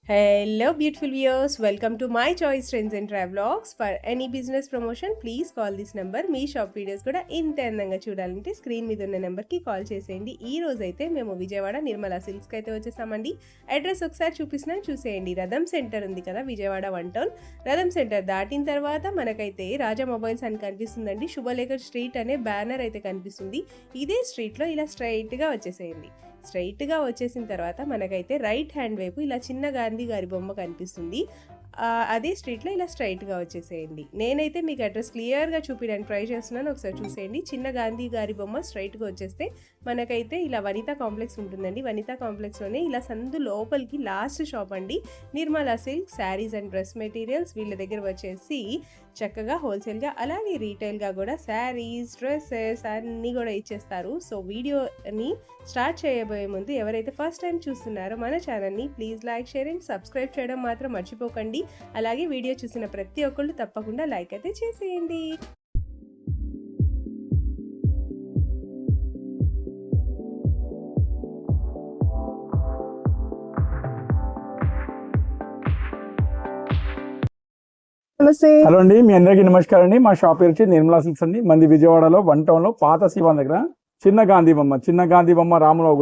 Hello, beautiful viewers. Welcome to my choice trends and travelogs. For any business promotion, please call this number. Me shop videos కూడా ఇంత అందంగా చూడాలంటే screen మీద ఉన్న నెంబర్కి call చేసేయండి. ఈ రోజు అయితే మేము విజయవాడ నిర్మలా సిల్క్స్కి అయితే వచ్చేసామండి. అడ్రస్ ఒకసారి చూపిస్తున్నాను, చూసేయండి. రథం సెంటర్ ఉంది కదా విజయవాడ 1 టౌన్. రథం సెంటర్ దాటిన తర్వాత మనకైతే రాజా మొబైల్స్ అని కనిపిస్తుందండి. శుభలేఖర్ స్ట్రీట్ అనే బ్యానర్ అయితే కనిపిస్తుంది. ఇదే స్ట్రీట్లో ఇలా స్ట్రైట్గా వచ్చేసేయండి. స్ట్రైట్గా వచ్చేసిన తర్వాత మనకైతే రైట్ హ్యాండ్ వైపు ఇలా చిన్న గాంధీ గారి బొమ్మ కనిపిస్తుంది. అదే స్ట్రీట్లో ఇలా స్ట్రైట్గా వచ్చేసేయండి. నేనైతే మీకు అడ్రస్ క్లియర్గా చూపించడానికి ట్రై చేస్తున్నాను, ఒకసారి చూసేయండి. చిన్న గాంధీ గారి బొమ్మ స్ట్రైట్గా వచ్చేస్తే మనకైతే ఇలా వనితా కాంప్లెక్స్ ఉంటుందండి. వనితా కాంప్లెక్స్లోనే ఇలా సందు లోపలికి లాస్ట్ షాప్ అండి Nirmala silk saris and dress materials. వీళ్ళ దగ్గర వచ్చేసి చక్కగా హోల్సేల్గా అలాగే రీటైల్గా కూడా శారీస్ డ్రెస్సెస్ అన్నీ కూడా ఇచ్చేస్తారు. సో వీడియోని స్టార్ట్ చేయబోయే ముందు ఎవరైతే ఫస్ట్ టైం చూస్తున్నారో మన ఛానల్ని please like share and subscribe చేయడం మాత్రం మర్చిపోకండి. అలాగే వీడియో చూసిన ప్రతి ఒక్కళ్ళు తప్పకుండా లైక్ అయితే చేసేయండి. నమస్తే. హలో అండి, మీ అందరికీ నమస్కారం అండి. మా షాప్ పేరు వచ్చి నిర్మలా సిల్క్స్ అండి. మంది విజయవాడలో 1 టౌన్ లో పాత శివాన్ దగ్గర చిన్న గాంధీ బొమ్మ రాములవ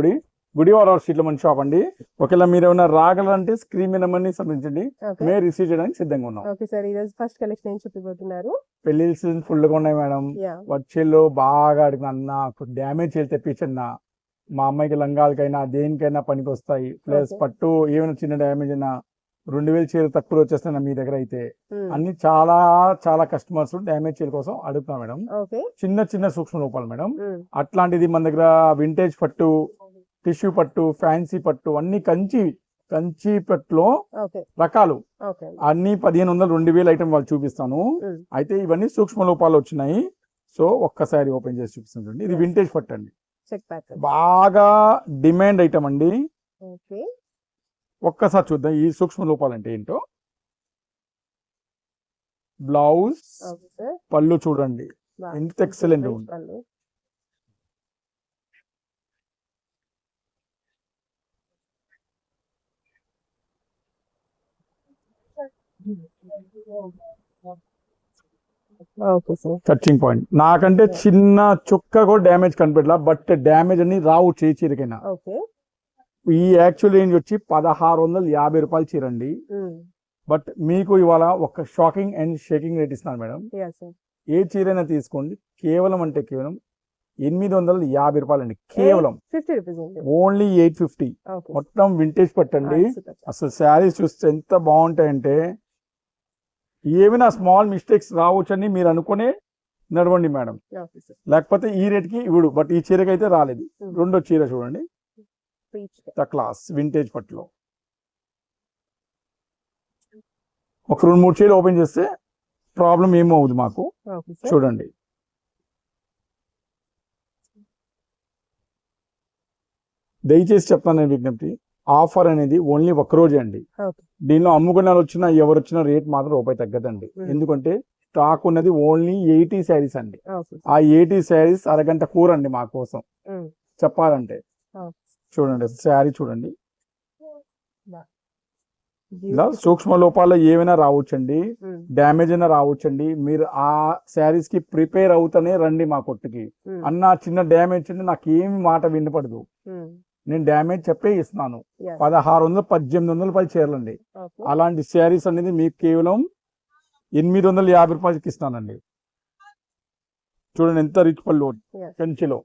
గుడివాడ స్ట్రీట్ లో మన షాప్ అండి. ఒకవేళ మీరు ఏమైనా రాగలంటే స్క్రీన్ మీద నెంబర్ని సంప్రదించండి, మేము రిసీవ్ చేయడానికి సిద్ధంగా ఉన్నాం. ఓకే సార్, ఈ రోజు ఫస్ట్ కలెక్షన్ ఏం చూపిపోతున్నారు? పెళ్లి సీజన్ ఫుల్ గా ఉన్నాయి మేడం. వచ్చేళ్ళు బాగా అడిగిన డ్యామేజ్ చేసి తెప్పించన్నా, మా అమ్మాయికి లంగాలకైనా దేనికైనా పనికి వస్తాయి. ప్లస్ పట్టు ఏమైనా చిన్న డ్యామేజ్ అయినా 2000 చీర తక్కువ వచ్చేస్తాయి మీ దగ్గర అయితే. అన్ని చాలా చాలా కస్టమర్స్ డ్యామేజ్ చీర కోసం అడుగుతున్నా మేడం. చిన్న చిన్న సూక్ష్మ రూపాలు మేడం. అట్లాంటిది మన దగ్గర వింటేజ్ పట్టు, టిష్యూ పట్టు, ఫ్యాన్సీ పట్టు, అన్ని కంచి పట్టులో రకాలు అన్ని 1500 2000 ఐటమ్ వాళ్ళు చూపిస్తాను. అయితే ఇవన్నీ సూక్ష్మ రూపాలు వచ్చినాయి. సో ఒక్కసారి ఓపెన్ చేసి చూపిస్తాను చూడండి. ఇది వింటేజ్ పట్టు అండి, బాగా డిమాండ్ ఐటమ్ అండి. ఒక్కసారి చూద్దాం ఈ సూక్ష్మ రూపాలు అంటే ఏంటో. బ్లౌజ్, పళ్ళు చూడండి ఎంత ఎక్సలెంట్ ఉంది. టచింగ్ పాయింట్ నాకంటే చిన్న చుక్క కూడా డ్యామేజ్ కనిపెట్టలా, బట్ డ్యామేజ్ అన్ని రావు చీరకైనా. ఈ యాక్చువల్ రేంజ్ వచ్చి 1650 రూపాయలు చీర అండి. బట్ మీకు ఇవాళ ఒక షాకింగ్ అండ్ షేకింగ్ రేట్ ఇస్తున్నాను మేడం. ఏ చీరైనా తీసుకోండి, కేవలం 850 రూపాయలు అండి. కేవలం ఓన్లీ 850. మొత్తం వింటేజ్ పట్టండి. అసలు శారీస్ చూస్తే ఎంత బాగుంటాయంటే ఏమైనా స్మాల్ మిస్టేక్స్ రావచ్చని మీరు అనుకునే నడవండి మేడం. లేకపోతే ఈ రేట్కి ఇవ్వడు, బట్ ఈ చీరకి అయితే రాలేదు. రెండో చీర చూడండి, క్లాస్ వింటేజ్ పట్టులో ఒక 2-3 చీరలు ఓపెన్ చేస్తే ప్రాబ్లం ఏమో అవుతుంది మాకు. చూడండి, దయచేసి చెప్తాను నేను విజ్ఞప్తి, ఆఫర్ అనేది ఓన్లీ ఒక్కరోజే అండి. దీనిలో అమ్ముకునే వచ్చినా ఎవరు వచ్చినా రేట్ మాత్రం రూపాయి తగ్గదండి. ఎందుకంటే స్టాక్ ఉన్నది ఓన్లీ 80 శారీస్ అండి. ఆ 80 శారీస్ అరగంట కూర అండి మా కోసం చెప్పాలంటే. చూడండి శారీ చూడండి, ఇలా సూక్ష్మ లోపాల్లో ఏమైనా రావచ్చండి, డ్యామేజ్ అయినా రావచ్చండి. మీరు ఆ శారీస్ కి ప్రిపేర్ అవుతానే రండి మా కొట్టుకి. అన్న చిన్న డ్యామేజ్ అంటే నాకు ఏమి మాట వినపడదు, నేను డ్యామేజ్ చెప్పే ఇస్తున్నాను. 1600-1800 రూపాయలు చీరలండి. అలాంటి శారీస్ అనేది మీకు కేవలం 850 రూపాయలకి ఇస్తానండి. చూడండి ఎంత రిచ్ పళ్ళు కంచిలో.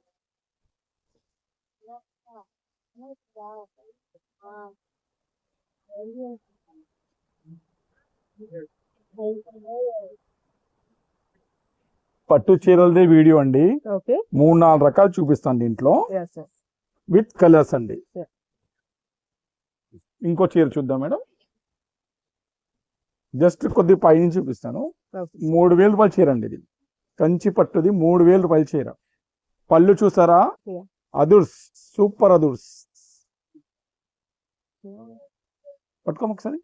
పట్టు చీరలదే వీడియో అండి. 3-4 రకాలు చూపిస్తాను దీంట్లో విత్ కలర్స్ అండి. ఇంకో చీర చూద్దాం మేడం. జస్ట్ కొద్ది పైనుంచి చూపిస్తాను. 3000 రూపాయల చీర అండి ఇది. కంచి పట్టుది 3000 రూపాయల చీర. పళ్ళు చూసారా, అదుర్స్, సూపర్ అదుర్స్. పట్టుకోమ ఒకసారి.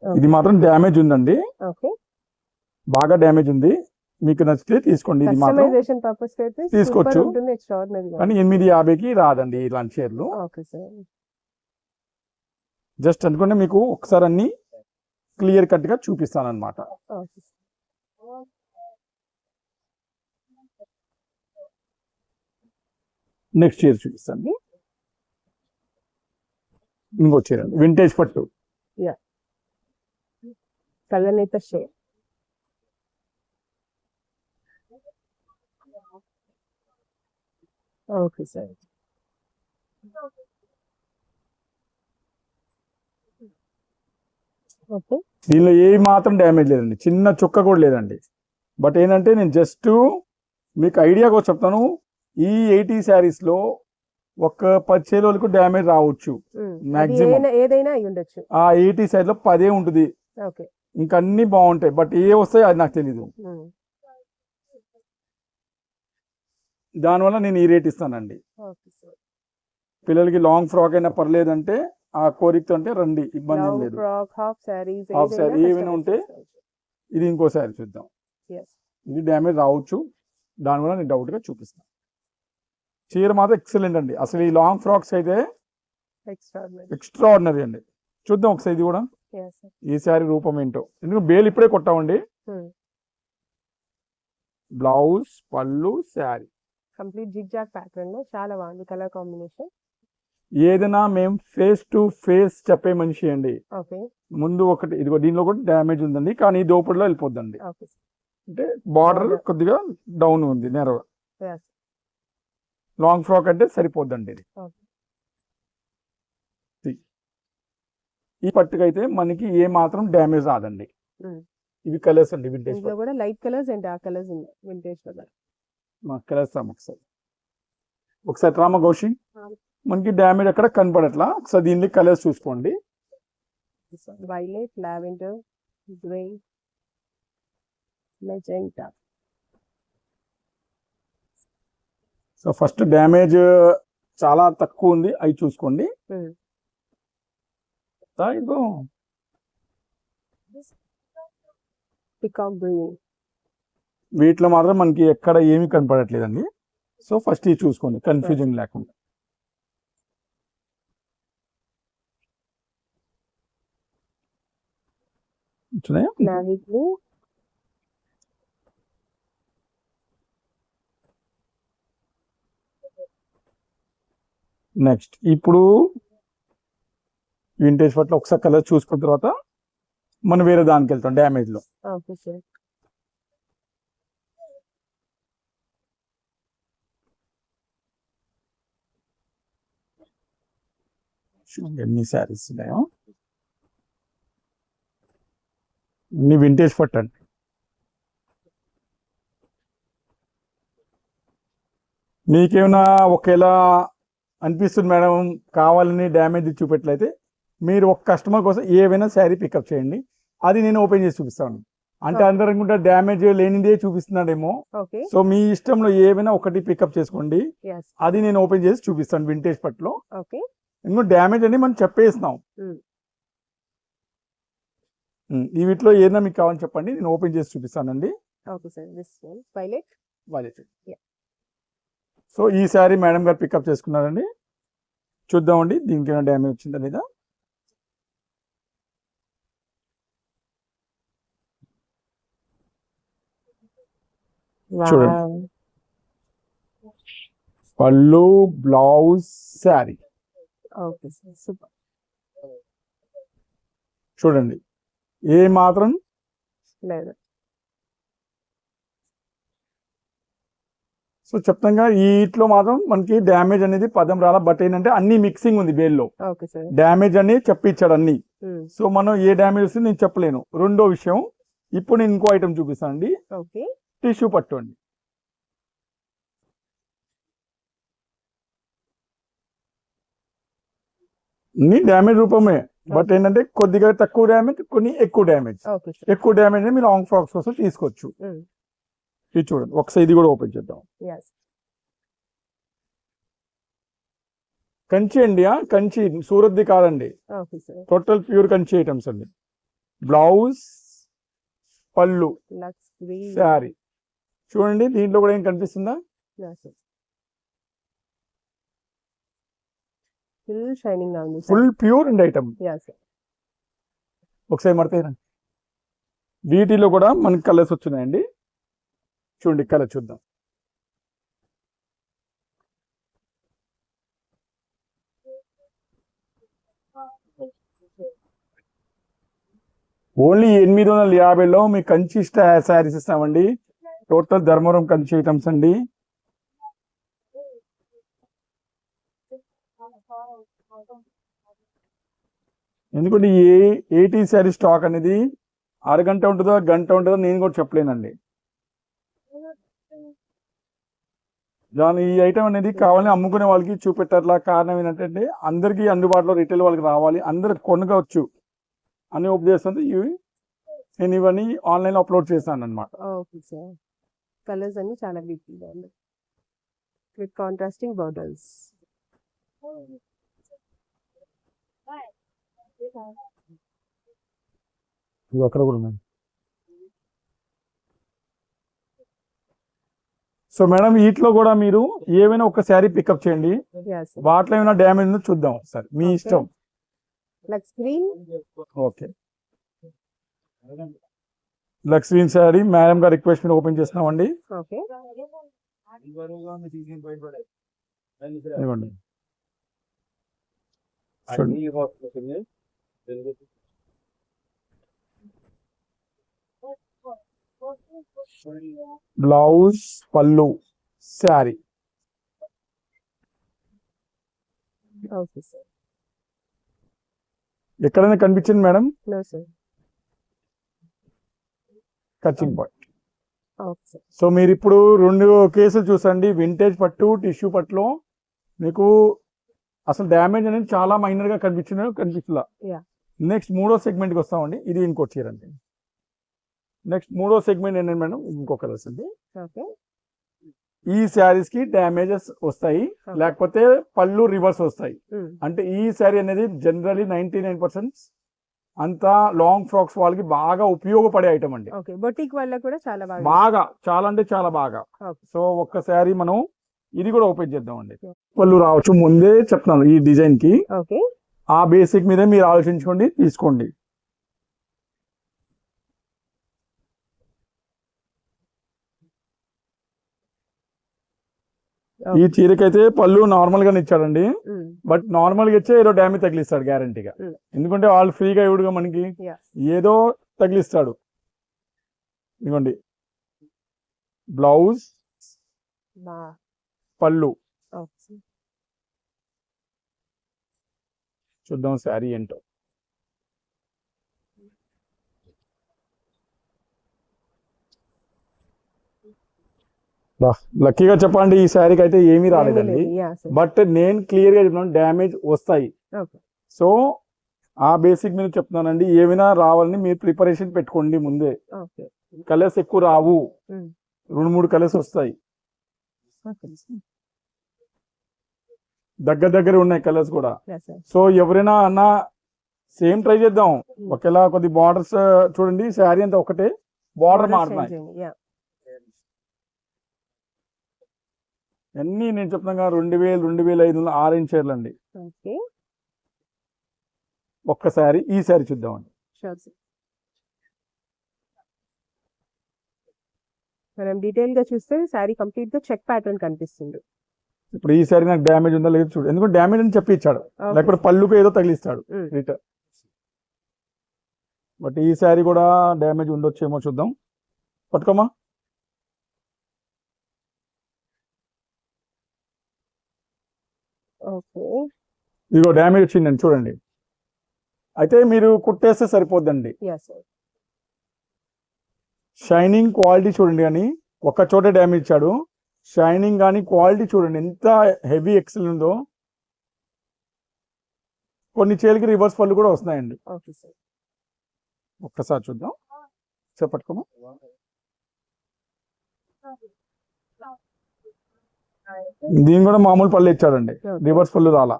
ఇది మాత్రం డ్యామేజ్ ఉందండి, బాగా డ్యామేజ్ ఉంది. మీకు నచ్చితే తీసుకోండి. ఇది మాత్రం కస్టమైజేషన్ పర్పస్ అయితే తీసుకోవచ్చు. సూపర్ ఉంటుంది, ఎక్స్ట్రాఆర్డినరీ గా. కానీ 850కి రాదండి ఇలాంటి చీరలు. Okay sir. జస్ట్ అనుకుంటే మీకు ఒకసారి అన్ని క్లియర్ కట్ గా చూపిస్తాను అనమాట. Okay sir. నెక్స్ట్ చీర చూపిస్తాను. ఇంకో చీర వింటేజ్ పట్టు. కలనేత షేర్. Okay sir. ఓకే. దీనిలో ఏ మాత్రం డ్యామేజ్ లేదండి, చిన్న చుక్క కూడా లేదండి. బట్ ఏంటంటే నేను జస్ట్ మీకు ఐడియా కోసం చెప్తాను. ఈ 80 శారీస్ లో ఒక 10 చీరలకు డ్యామేజ్ రావచ్చు మాక్సిమం. ఏదైనా అయి ఉండొచ్చు. ఆ 80 శారీలో 10 ఉంటుంది. ఓకే. ఇంకా అన్ని బాగుంటాయి, బట్ ఏ వస్తాయి అది నాకు తెలీదు. దానివల్ల నేను ఈ రేట్ ఇస్తానండి. పిల్లలకి లాంగ్ ఫ్రాక్ అయినా పర్లేదంటే ఆ కోరికతో అంటే రండి, ఇబ్బంది ఏం లేదు. హాఫ్ సారీ ఏమైనా ఉంటే ఇది ఇంకో శారీ చూద్దాం. ఇది డ్యామేజ్ రావచ్చు, దానివల్ల నేను డౌట్ గా చూపిస్తాను. చీర మాత్రం ఎక్సలెంట్ అండి. అసలు ఈ లాంగ్ ఫ్రాక్స్ అయితే ఎక్స్ట్రాఆర్డినరీ అండి. చూద్దాం ఒకసారి ఇది కూడా ఈ శారీ రూపం ఏంటో. ఎందుకంటే బేల్ ఇప్పుడే కొట్టామండి. బ్లౌజ్, పళ్ళు, శారీ కంప్లీట్ జిగ్జాగ్ ప్యాటర్న్ లో చాలా బాగుంది కలర్ కాంబినేషన్. ఏదైనా మేము ఫేస్ టు ఫేస్ చెప్పే మనిషి అండి. ఓకే. ముందు ఒకటి ఇదిగో దీనిలో కూడా డ్యామేజ్ ఉందండి, కానీ దోపుడులో వెళ్ళిపోద్దండి. అంటే బార్డర్ కొద్దిగా డౌన్ ఉంది, నేరవ. లాంగ్ ఫ్రాక్ అంటే సరిపోద్దండి ఇది. ఈ పట్టుకైతే మనకి ఏ మాత్రం డ్యామేజ్ రాదండి. ఇవి కలర్స్ అండి, వింటేజ్ కూడా light colours and dark colours ఉన్నాయి. వింటేజ్ కలర్ కలర్స్ ఒకసారి రామ గౌషి. మనకి డ్యామేజ్ ఎక్కడ కనపడట్లా. ఒకసారి దీన్ని కలర్స్ చూసుకోండి. Violet, lavender, grey, magenta. So first damage చాలా తక్కువ ఉంది, అవి చూసుకోండి. Peacock green. వీటిలో మాత్రం మనకి ఎక్కడ ఏమీ కనపడట్లేదండి. సో ఫస్ట్ ఇది చూసుకోండి కన్ఫ్యూజన్ లేకుండా. నెక్స్ట్ ఇప్పుడు వింటేజ్ పట్ల ఒకసారి కలర్ చూసుకున్న తర్వాత మనం వేరే దానికి వెళ్తాం డ్యామేజ్ లో. Okay sir. ఎన్ని శారీస్ ఉన్నాయో అన్ని వింటేజ్ పట్టండి. మీకేమైనా ఒకేలా అనిపిస్తుంది మేడం, కావాలని డ్యామేజ్ చూపెట్లయితే మీరు ఒక కస్టమర్ కోసం ఏవైనా శారీ పికప్ చేయండి, అది నేను ఓపెన్ చేసి చూపిస్తాను. అంటే అందరూ అనుకుంటా డ్యామేజ్ లేనిదే చూపిస్తున్నాడేమో. సో మీ ఇష్టంలో ఏవైనా ఒకటి పికప్ చేసుకోండి, అది నేను ఓపెన్ చేసి చూపిస్తాను వింటేజ్ పట్టులో. ఇంకో డ్యామేజ్ అని మనం చెప్పేస్తున్నాం. ఈ వీటిలో ఏదైనా మీకు కావాలని చెప్పండి, నేను ఓపెన్ చేసి చూపిస్తానండి. సో ఈ శారీ మేడం గారు పికప్ చేసుకున్నారండి. చూద్దామండి దీనికి ఏమైనా డ్యామేజ్ వచ్చిందా లేదా. చూడండి, పళ్ళు, బ్లౌజ్, శారీ. చూడండి ఏ మాత్రం లేదు. సో చెప్తాగా వీటిలో మాత్రం మనకి డ్యామేజ్ అనేది పదం రాలా. బట్ ఏంటంటే అన్ని మిక్సింగ్ ఉంది బేల్లో, డ్యామేజ్ అని చెప్పించాడు అన్ని. సో మనం ఏ డ్యామేజ్ వస్తుంది నేను చెప్పలేను. రెండో విషయం, ఇప్పుడు నేను ఇంకో ఐటమ్ చూపిస్తాను అండి. టిష్యూ పట్టు అండి. అన్ని డ్యామేజ్ రూపమే, బట్ ఏంటంటే కొద్దిగా తక్కువ డ్యామేజ్, కొన్ని ఎక్కువ డ్యామేజ్. ఎక్కువ డ్యామేజ్ మీరు లాంగ్ ఫ్రాక్స్ కోసం తీసుకోవచ్చు. ఇది చూడండి ఒకసారి, ఇది కూడా ఓపెన్ చేద్దాం. కంచి అండి, కంచి సూరత్ది కాదండి, టోటల్ ప్యూర్ కంచి ఐటమ్స్ అండి. బ్లౌజ్, పళ్ళు, శారీ. చూడండి దీంట్లో కూడా ఏం కనిపిస్తుందా? ఫుల్ షైనింగ్ గా ఉంది ఫుల్ ప్యూర్ అండ్ ఐటమ్. ఒకసారి మడతాయిరండి. వీటిలో కూడా మనకి కలర్స్ వచ్చినాయండి. చూడండి కలర్ చూద్దాం. ఓన్లీ 850లో మీ కంచి శారీస్ ఇస్తామండి. టోటల్ ధర్మవరం కంచి ఐటమ్స్ అండి. ఎందుకంటే ఈ 80 శారీ స్టాక్ అనేది అరగంట ఉంటుందో గంట ఉంటుందో నేను కూడా చెప్పలేనండి. దాని ఈ ఐటమ్ అనేది కావాలని అమ్ముకునే వాళ్ళకి చూపెట్టారు. కారణం ఏంటంటే అందరికీ అందుబాటులో రిటైల్ వాళ్ళకి రావాలి, అందరు కొనవచ్చు అనే ఉద్దేశంతో నేను ఇవన్నీ ఆన్లైన్ అప్లోడ్ చేశాను అనమాట. Okay sir. కలర్స్ అన్ని చాలా బ్యూటిఫుల్గా ఉంది విత్ కాంట్రాస్టింగ్ బోర్డర్స్. అక్కడ కూడా ఉన్నాయి. సో మేడం వీటిలో కూడా మీరు ఏమైనా ఒక శారీ పికప్ చేయండి, వాటిలో ఏమైనా డ్యామేజ్ ఉందో చూద్దాం ఒకసారి, మీ ఇష్టం. Lux green. Okay, Lux green sari madam గారు రిక్వెస్ట్ మీద ఓపెన్ చేస్తున్నామండి. ఓకే, ఇవ్వండి. బ్లౌజ్, పళ్ళు, శారీ. Okay sir. ఎక్కడైనా కనిపించింది మేడం? No sir. కచింగ్ పాయింట్. Okay sir. సో మీరు ఇప్పుడు 2 కేసులు చూసండి. వింటేజ్ పట్టు, టిష్యూ పట్టులో మీకు అసలు డ్యామేజ్ అనేది చాలా మైనర్ గా కనిపిస్తుందా? నెక్స్ట్ 3వ సెగ్మెంట్కి వస్తామండి. ఇది ఇంకోటి చీర అండి. నెక్స్ట్ 3వ సెగ్మెంట్ ఏంటంటే మేడం ఇంకొక కలర్స్ అండి. ఈ శారీస్ కి డ్యామేజెస్ వస్తాయి, లేకపోతే పళ్ళు రివర్స్ వస్తాయి. అంటే ఈ శారీ అనేది జనరలీ 99% అంతా లాంగ్ ఫ్రాక్స్ వాళ్ళకి బాగా ఉపయోగపడే ఐటమ్ అండి. బొటిక్ వాళ్ళకి కూడా చాలా అంటే చాలా బాగా. సో ఒక్కసారి మనం ఇది కూడా ఓపెన్ చేద్దాం అండి. పళ్ళు రావచ్చు ముందే చెప్తున్నాను ఈ డిజైన్ కి. ఆ బేసిక్ మీద మీరు ఆలోచించుకోండి, తీసుకోండి. ఈ చీరకైతే పళ్ళు నార్మల్ గానే ఇచ్చాడండి, బట్ నార్మల్ గా ఇచ్చే ఏదో డ్యామేజ్ తగిలిస్తాడు గ్యారంటీగా. ఎందుకంటే వాళ్ళు ఫ్రీగా ఇవ్వడుగా మనకి, ఏదో తగిలిస్తాడు. ఇదిగోండి బ్లౌజ్, పళ్ళు. చూద్దాం శారీ ఏంటో. లక్కీగా చెప్పండి ఈ శారీకి అయితే ఏమీ రాలేదండి, బట్ నేను క్లియర్ గా చెప్తున్నాను డ్యామేజ్ వస్తాయి. సో ఆ బేసిక్ మీద చెప్తున్నానండి. ఏమైనా రావాలని మీరు ప్రిపరేషన్ పెట్టుకోండి ముందే. కలర్స్ ఎక్కువ రావు, 2-3 కలర్స్ వస్తాయి. దగ్గర ఉన్నాయి కలర్స్ కూడా. సో ఎవరైనా అన్న సేమ్ ట్రై చేద్దాం. ఒకేలా కొద్ది బార్డర్స్ చూడండి, శారీ అంతా ఒకటే, బార్డర్ మారుతున్నాయి అన్ని. నేను చెప్తున్నా 2000, 2500 ఆరెంజ్ చీరలు అండి. ఒక్కసారి ఈ శారీ చూద్దామండి. మనం డీటెయిల్ గా చూస్తే శారీ కంప్లీట్ గా చెక్ ప్యాటర్న్ కనిపిస్తుంది. ఇప్పుడు ఈ శారీ నాకు డ్యామేజ్ ఉందా లేదు చూడు, ఎందుకంటే డ్యామేజ్ అని చెప్పి ఇచ్చాడు, లేకపోతే పళ్ళుకు ఏదో తగిలిస్తాడు రిటర్న్. బట్ ఈ శారీ కూడా డ్యామేజ్ ఉండొచ్చేమో, చూద్దాం. పట్టుకోమా. ఇదిగో డ్యామేజ్ వచ్చిందండి చూడండి. అయితే మీరు కుట్టేస్తే సరిపోద్దండి. షైనింగ్ క్వాలిటీ చూడండి, కానీ ఒక్క చోట డ్యామేజ్ ఇచ్చాడు. షైనింగ్ కానీ క్వాలిటీ చూడండి ఎంత హెవీ ఎక్సెల్ ఉందో. కొన్ని చీరలకి రివర్స్ పళ్ళు కూడా వస్తున్నాయండి. ఒక్కసారి చూద్దాం, చెప్పట్టుకోమా. దీని కూడా మామూలు పళ్ళు ఇచ్చాడండి, రివర్స్ పళ్ళు రాలా.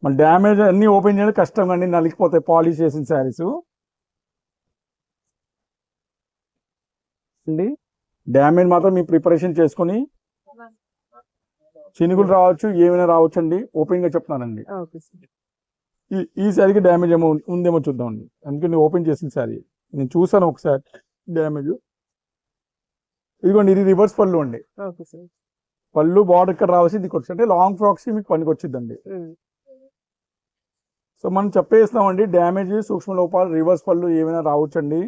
మళ్ళీ డ్యామేజ్ అన్ని ఓపెన్ చేయడం కష్టం అండి, నలిగిపోతాయి పాలిష్ చేసిన శారీస్ అండి. డ్యామేజ్ మాత్రం మీ ప్రిపరేషన్ చేసుకొని, చినుకులు రావచ్చు, ఏమైనా రావచ్చు అండి. ఓపెన్ గా చెప్తున్నానండి. Okay sir. ఈ శారీకి డ్యామేజ్ ఏమో ఉందేమో చూద్దామండి. అందుకే నేను ఓపెన్ చేసిన శారీ నేను చూసాను ఒకసారి డ్యామేజ్. ఇదిగోండి, ఇది రివర్స్ పళ్ళు అండి. Okay sir. పళ్ళు బార్డర్ ఇక్కడ రావాల్సి ఇది వచ్చి అంటే లాంగ్ ఫ్రాక్స్ మీకు పనికి వచ్చిందండి. సో మనం చెప్పేస్తున్నామండి, డ్యామేజ్, సూక్ష్మ లోపాలు, రివర్స్ పళ్ళు ఏమైనా రావచ్చండి.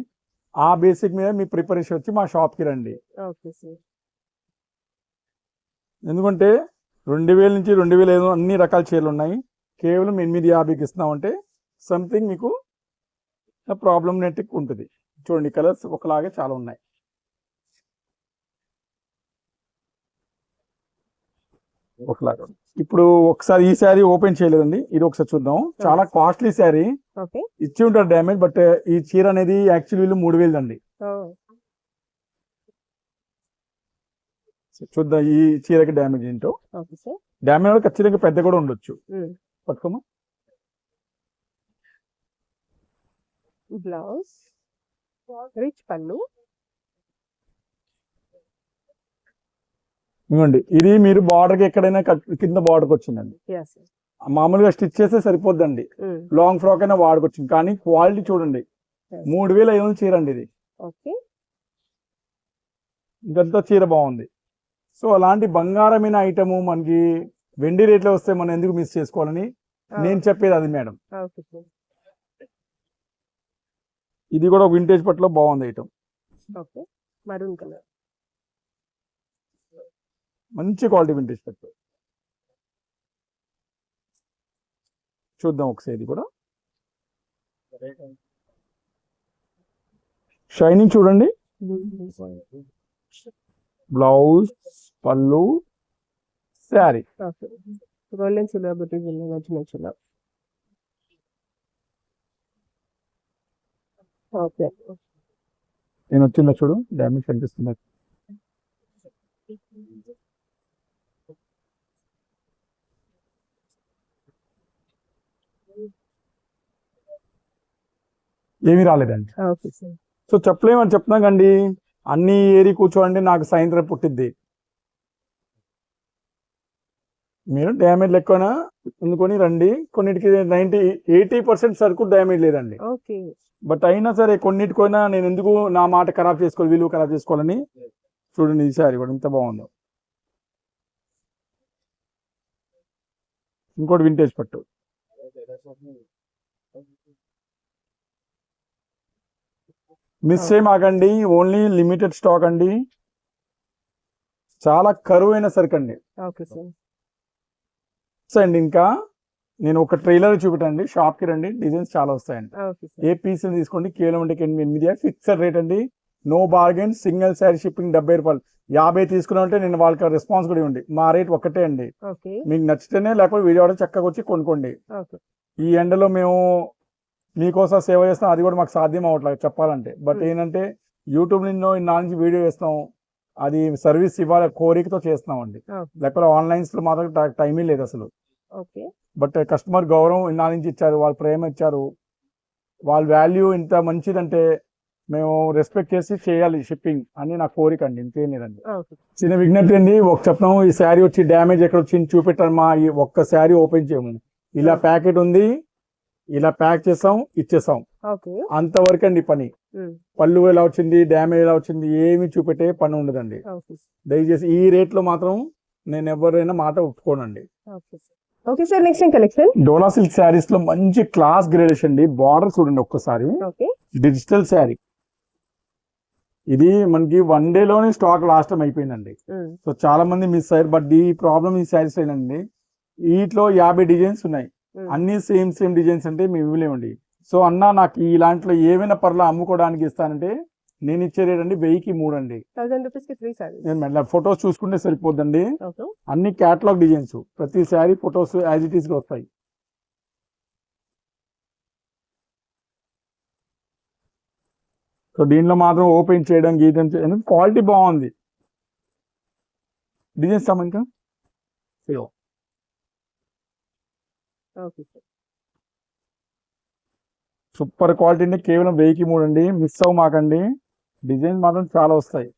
ఆ బేసిక్ మీద మీ ప్రిపరేషన్ వచ్చి మా షాప్కి రండి. Okay sir. ఎందుకంటే 2000 నుంచి 2500 అన్ని రకాల చీరలు ఉన్నాయి. కేవలం 850కి ఇస్తున్నామంటే సంథింగ్ మీకు ప్రాబ్లం నెట్టిక్ ఉంటుంది. చూడండి, కలర్స్ ఒకలాగే చాలా ఉన్నాయి. ఒకలాగా ఇప్పుడు ఒకసారి ఈ శారీ ఓపెన్ చేయలేదండి, ఇది ఒకసారి చూద్దాం. చాలా కాస్ట్లీ శారీ ఓకే. ఇచ్చి ఉంటారు డ్యామేజ్, బట్ ఈ చీర అనేది యాక్చువల్లీ 3000 అండి. చూద్దాం ఈ చీరకి డ్యామేజ్ ఏంటో. Okay sir. డ్యామేజ్ ఖచ్చితంగా పెద్ద కూడా ఉండొచ్చు. పట్టుకోమా. బ్లౌజ్, రిచ్ పళ్ళు. ఇవ్వండి, ఇది మీరు బార్డర్ కి ఎక్కడైనా కింద బార్డర్కి వచ్చిందండి. మామూలుగా స్టిచ్ చేస్తే సరిపోద్దండి. లాంగ్ ఫ్రాక్ అయినా వాడుకొచ్చింది, కానీ క్వాలిటీ చూడండి. 3500 చీర అండి ఇది. ఇదంతా చీర బాగుంది. సో అలాంటి బంగారమైన ఐటమ్ మనకి వెండి రేట్లో వస్తే మనం ఎందుకు మిస్ చేసుకోవాలని నేను చెప్పేది అది మేడం. ఇది కూడా వింటేజ్ పట్టులో బాగుంది ఐటమ్. మరూన్ కలర్, మంచి క్వాలిటీ వింటేజ్ పట్టు. చూద్దాం ఒకసారి ఇది కూడా. షైనింగ్ చూడండి. బ్లౌజ్, పళ్ళు, శారీ. గోల్డెన్ సిల్వర్ బుటీస్ నచ్చిన. ఓకే. నేను వచ్చిందా చూడు, డ్యామేజ్ కనిపిస్తుంది. ఏమీ రాలేదండి. సో చెప్పలేమని చెప్తున్నా కండి, అన్ని ఏరి కూర్చోండి నాకు సాయంత్రం పుట్టిద్ది. మీరు డ్యామేజ్ లెక్కన అందుకొని రండి. కొన్నిటికి 80% సరుకు డ్యామేజ్ లేదండి. బట్ అయినా సరే కొన్నిటికైనా నేను ఎందుకు నా మాట ఖరాబ్ చేసుకోవాలి, విలువ ఖరాబ్ చేసుకోవాలని. చూడండి ఈ సారీ కూడా ఎంత బాగుందో. ఇంకోటి వింటేజ్ పట్టు. మిస్ చేయమాకండి, ఓన్లీ లిమిటెడ్ స్టాక్ అండి. చాలా కరువైన సరుకు అండి. అండి ఇంకా నేను ఒక ట్రైలర్ చూపెట్టండి, షాప్ కి రండి, డిజైన్స్ చాలా వస్తాయండి. ఏ పీస్ తీసుకోండి, కేవలం 8 ఫిక్స్డ్ రేట్ అండి. No bargain. Single sari shipping 70 రూపాయలు. 50 తీసుకున్నామంటే నేను వాళ్ళకి రెస్పాన్స్ కూడా ఇవ్వండి. మా రేట్ ఒక్కటే అండి. మీకు నచ్చితేనే, లేకపోతే వీడియో చక్కగా వచ్చి కొనుక్కోండి. ఈ ఎండలో మేము మీకోసం సేవ చేస్తాం, అది కూడా మాకు సాధ్యం అవ్వట్లేదు చెప్పాలంటే. బట్ ఏంటంటే యూట్యూబ్ నిన్నో నుంచి వీడియో చేస్తాం, అది సర్వీస్ ఇవ్వాలి కోరికతో చేస్తున్నామండి. లేకపోతే ఆన్లైన్స్ లో మాత్రం టైమే లేదు అసలు. బట్ కస్టమర్ గౌరవం ఇన్నా నుంచి ఇచ్చారు, వాళ్ళ ప్రేమ ఇచ్చారు, వాళ్ళ వాల్యూ ఇంత మంచిదంటే మేము రెస్పెక్ట్ చేసి చేయాలి షిప్పింగ్ అని నా కోరిక అండి, ఇంకేం లేదండి. చిన్న విజ్ఞప్తి అండి, ఒక చెప్తాము, ఈ శారీ వచ్చి డ్యామేజ్ ఎక్కడ వచ్చింది చూపెట్టామా, ఈ ఒక్క శారీ ఓపెన్ చేయము. ఇలా ప్యాకెట్ ఉంది, ఇలా ప్యాక్ చేస్తాం, ఇచ్చేస్తాం, అంతవరకు అండి పని. పళ్ళు ఎలా వచ్చింది, డ్యామేజ్ ఎలా వచ్చింది, ఏమి చూపెట్టే పని ఉండదండి. దయచేసి ఈ రేట్ లో మాత్రం నేను ఎవరైనా మాట ఒప్పుకోనండి. ఓకే సార్, నెక్స్ట్ కలెక్షన్ డోలా సిల్క్ శారీస్ లో మంచి క్లాస్ గ్రేడేషన్ అండి. బార్డర్ చూడండి ఒక్కసారి, డిజిటల్ శారీ. ఇది మనకి 1 day లోనే స్టాక్ లాస్ట్ టైం అయిపోయిందండి. సో చాలా మంది మిస్ అయ్యారు. బట్ ఈ ప్రాబ్లం ఈ శారీస్ అయినండి, వీటిలో 50 డిజైన్స్ ఉన్నాయి, అన్ని సేమ్ డిజైన్స్ అంటే మేము ఇవ్వలేమండి. సో అన్న నాకు ఇలాంటిలో ఏమైనా పర్లా అమ్ముకోవడానికి ఇస్తానంటే నేను ఇచ్చే రేట్ అండి 1000కి 3 అండి. 1000 రూపీస్ కి 3 సారీ. నేను మళ్ళీ ఫొటోస్ చూసుకుంటే సరిపోద్దండి. అన్ని క్యాటలాగ్ డిజైన్స్, ప్రతి sari photos as it is గా వస్తాయి. సో దీనిలో మాత్రం ఓపెన్ చేయడం, గీతం చేయడం, క్వాలిటీ బాగుంది. డిజైన్స్ ఇంకా సూపర్ క్వాలిటీ అండి. కేవలం 1000కి 3 అండి. మిస్ అవ్వమాకండి, డిజైన్స్ మాత్రం చాలా వస్తాయి.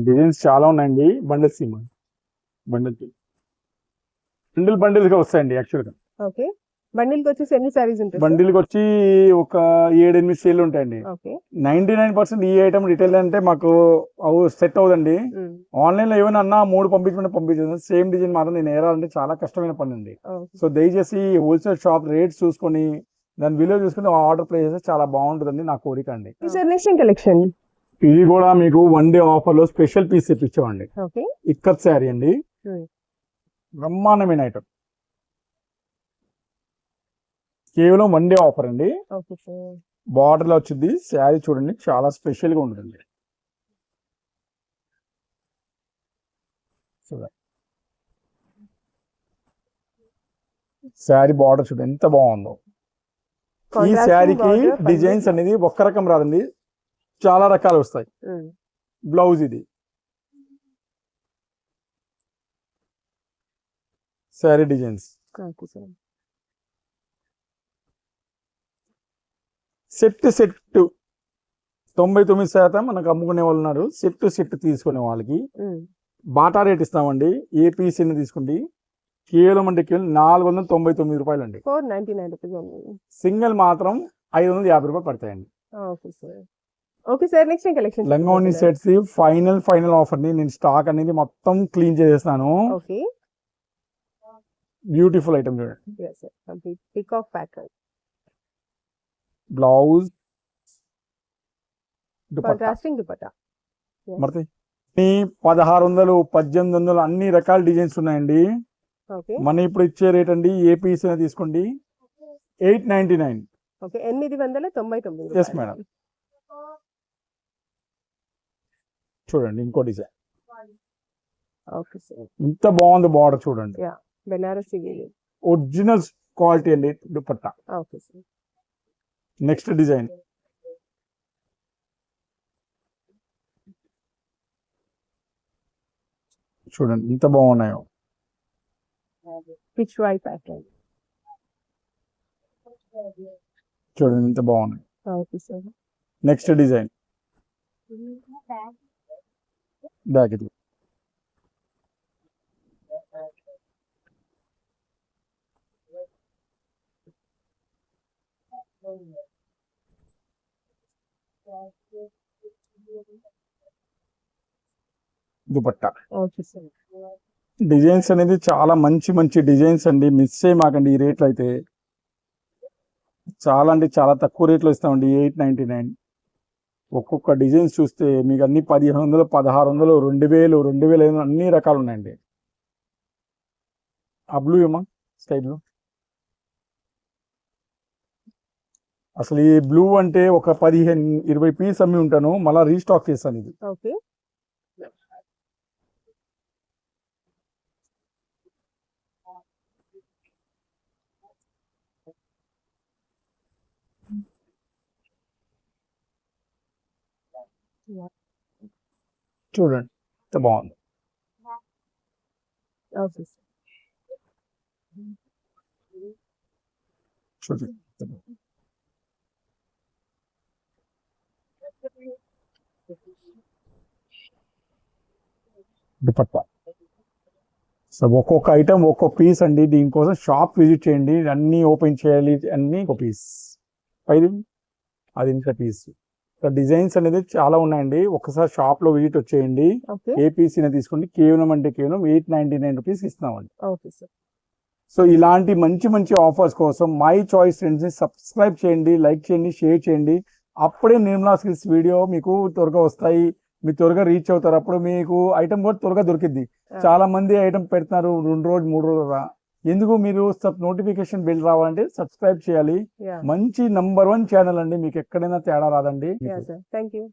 డిజైన్స్ చాలా ఉన్నాయండి. బండిల్స్ బండిల్ గా వస్తాయండి యాక్చువల్ గా. ఓకే. బండిల్ కి వచ్చేసి ఎన్ని సారీస్ ఉంటాయి? బండిల్ కి వచ్చి ఒక 7-8 సేల్ ఉంటాయండి. ఓకే. 99% ఈ ఐటమ్ రిటైల్ అంటే మాకు సెట్ అవుదండి. ఆన్లైన్ లో ఏమైనా అన్నా 3 పంపించదు. సేమ్ డిజైన్ మాత్రం నేను ఏరాలంటే చాలా కష్టమైన పని అండి. సో దయచేసి హోల్సేల్ షాప్ రేట్స్ చూసుకొని దాని విలువ చూసుకుని ఆర్డర్ ప్లేస్ చేస్తే చాలా బాగుంటుందండి నా కోరిక అండి. నెక్స్ట్ కలెక్షన్ ఇది కూడా మీకు 1 డే ఆఫర్ లో స్పెషల్ పీస్ తెప్పించామండి. ఓకే. ఇక్కత్ శారీ అండి. బ్రహ్మాండమైన ఐటమ్. కేవలం 1 డే ఆఫర్ అండి. బార్డర్ లో వచ్చింది శారీ చూడండి, చాలా స్పెషల్ గా ఉంటుంది. శారీ బార్డర్ చూడండి ఎంత బాగుందో. ఈ శారీకి డిజైన్స్ అనేది ఒక్క రకం రాదండి, చాలా రకాలు వస్తాయి. బ్లౌజ్ ఇది, శారీ డిజైన్స్. సెట్ 99% మనకు అమ్ముకునే వాళ్ళు ఉన్నారు. సెట్ తీసుకునే వాళ్ళకి బాటా రేట్ ఇస్తామండి. ఏ పీస్ ఎన్ని తీసుకుంటే కేవలం అంటే కేవలం 499 రూపాయలు అండి. 499 రూపీస్. సింగిల్ మాత్రం 550 రూపాయలు పడతాయండి. Okay sir. నెక్స్ట్ కలెక్షన్ లంగావోణి సెట్స్ ఫైనల్ ఆఫర్ ని నేను స్టాక్ అనేది మొత్తం క్లీన్ చేసేస్తాను. ఓకే. బ్యూటిఫుల్ ఐటమ్ చూడండి. yes sir, complete peacock pattern, blouse, contrasting dupatta. మరి 1600 1800 అన్ని రకాల డిజైన్స్ ఉన్నాయండి. ఓకే. మన ఇప్పుడు ఇచ్చే రేట్ అండి ఏ పీస్ అయినా తీసుకోండి 899. ఓకే. 899. Yes madam. చూడండి ఇంకో డిజైన్. Okay sir. ఇంత బాగుంది బార్డర్ చూడండి. బెనారసి ఒరిజినల్ క్వాలిటీ అండి dupatta. Okay sir. Next design చూడండి ఎంత బాగున్నాయో. పిచ్వాయ్ ప్యాటర్న్ చూడండి ఎంత బాగున్నాయి. Okay sir. Next design back ఇది. దుపట్టా. Okay sir. డిజైన్స్ అనేది చాలా మంచి డిజైన్స్ అండి. మిస్ చేయమాకండి. ఈ రేట్లు అయితే చాలా అంటే చాలా తక్కువ రేట్లో ఇస్తామండి. 899. ఒక్కొక్క డిజైన్స్ చూస్తే మీకు అన్ని 1500 1600 2000 2500 అన్ని రకాలు ఉన్నాయండి. ఆ బ్లూ ఏమా స్కై బ్లూ, అసలు ఈ బ్లూ అంటే ఒక 15-20 పీస్ అమ్మి ఉంటాను, మళ్ళీ రీస్టాక్ చేస్తాను ఇది. ఓకే. చూడండి ఎంత బాగుంది. Okay sir. చూడండి దుపట్టా. సో ఒక్కొక్క ఐటమ్ ఒక్కొక్క పీస్ అండి. దీనికోసం షాప్ విజిట్ చేయండి, అన్ని ఓపెన్ చేయాలి, అన్ని ఒక పీస్ పైది అది ఇంత పీస్. సో డిజైన్స్ అనేది చాలా ఉన్నాయండి. ఒకసారి షాప్ లో విజిట్ వచ్చేయండి. ఏ పీస్ అయినా తీసుకోండి. కేవలం అంటే కేవలం 899 రూపీస్ ఇస్తున్నామండి. Okay sir. సో ఇలాంటి మంచి ఆఫర్స్ కోసం మై చాయిస్ ట్రెండ్స్ ని సబ్స్క్రైబ్ చేయండి, లైక్ చేయండి, షేర్ చేయండి. అప్పుడే నిర్మలా సిల్క్స్ వీడియో మీకు త్వరగా వస్తాయి, మీరు త్వరగా రీచ్ అవుతారు. అప్పుడు మీకు ఐటమ్ కూడా త్వరగా దొరికిద్ది. చాలా మంది ఐటమ్ పెడుతున్నారు 2 రోజులు 3 రోజులు. ఎందుకు మీరు నోటిఫికేషన్ బిల్ రావాలంటే సబ్స్క్రైబ్ చేయాలి. మంచి నంబర్ 1 ఛానల్ అండి, మీకు ఎక్కడైనా తేడా రాదండి. Thank you.